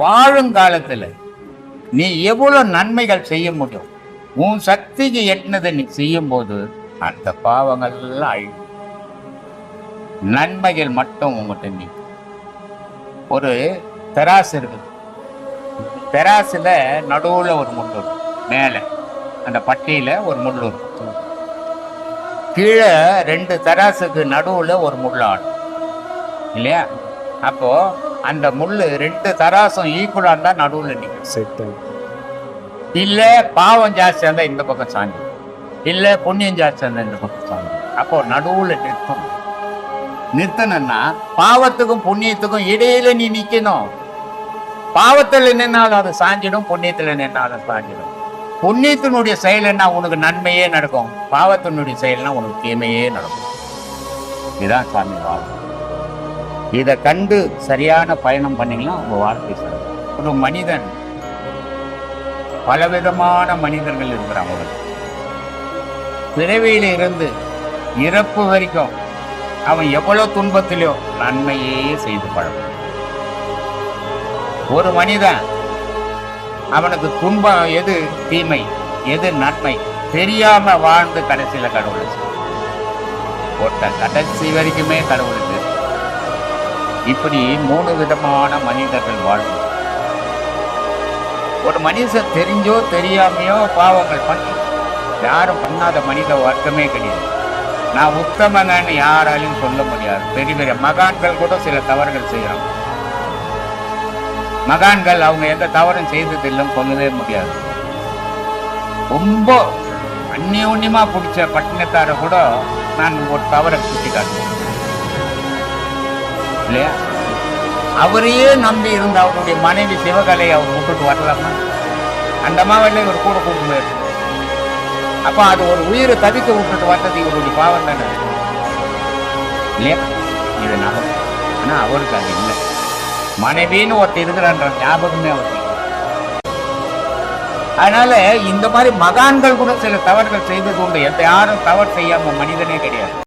வாழுங்காலத்துல நீ எவ்வளவு நன்மைகள் செய்ய முடியும், உன் சக்திக்கு எட்டினதை நீ செய்யும் போது அந்த பாவங்கள் எல்லாம் அழியும். நன்மைகள் மட்டும் உங்கள்கிட்ட நீ. ஒரு தெராசு இருக்குது, தெராசுல நடுவுல ஒரு முள்ளு இருக்கும், மேல அந்த பட்டியில ஒரு முள்ளு இருக்கும், கீழே 2 தெராசுக்கு நடுவுல ஒரு முள்ளு ஆடும் இல்லையா? அப்போ அந்த முள்ளு 2 தராசும் ஈக்குவலா இருந்தா நடுவுல நிற்கும். இல்ல பாவம் ஜாஸ்தியா இருந்தா இந்த பக்கம் சாஞ்சி, இல்ல புண்ணியம் ஜாஸ்தியா இருந்தா இந்த பக்கம் சாஞ்சி. அப்போ நடுவுல நிறுத்தணும்னா பாவத்துக்கும் புண்ணியத்துக்கும் இடையில நீ நிக்கணும். பாவத்துல நின்னாலும் அது சாஞ்சிடும், புண்ணியத்துல நின்னாலும் சாஞ்சிடும். புண்ணியத்தினுடைய செயல் என்ன, உனக்கு நன்மையே நடக்கும். பாவத்தினுடைய செயல்னா உனக்கு தீமையே நடக்கும். இதுதான் சாமி வாழ்க்கை. இதை கண்டு சரியான பயணம் பண்ணீங்கன்னா உங்க வாழ்க்கை சார். ஒரு மனிதன், பலவிதமான மனிதர்கள் இருக்கிறாங்க. பிறவியில இருந்து இறப்பு வரைக்கும் அவன் எவ்வளவு துன்பத்திலோ நன்மையே செய்து பழகும். ஒரு மனிதன் அவனுக்கு துன்பம் எது தீமை எது நன்மை தெரியாம வாழ்ந்து கடைசியில கடவுளை போட்ட கடைசி வரைக்குமே கடவுளுக்கு. இப்படி 3 விதமான மனிதர்கள் வாழ்வு. ஒரு மனுஷன் தெரிஞ்சோ தெரியாமையோ பாவங்கள் பண்ணி, யாரும் பண்ணாத மனித வர்க்கமே கிடையாது. நான் உத்தமங்கன்னு யாராலையும் சொல்ல முடியாது. பெரிய பெரிய மகான்கள் கூட சில தவறுகள் செய்யறாங்க. மகான்கள் அவங்க எந்த தவறும் செய்தது இல்லைன்னு சொல்லவே முடியாது. ரொம்ப அந்நியுன்யமா பிடிச்ச பட்டினத்தார கூட நான் ஒரு தவறை சுட்டி காட்டுவேன் இல்லையா? அவரையே நம்பி இருந்த அவருடைய மனைவி சிவகலை அவர் விட்டுட்டு வரலாமா? அந்த மாவட்ட இவர் கூட கூட்டு போயிருக்கு. அப்ப அது ஒரு உயிரை தவிக்க விட்டுட்டு வந்தது இவருடைய பாவம் தானே இல்லையா? இது நமக்கு. ஆனா அவருக்கு அது இல்லை. மனைவின்னு ஒருத்தர் இருக்கிறான்ற ஞாபகமே அவருக்கு. அதனால இந்த மாதிரி மகான்கள் கூட சில தவறுகள் செய்தது உண்டு. யாரும் தவறு செய்யாம மனிதனே கிடையாது.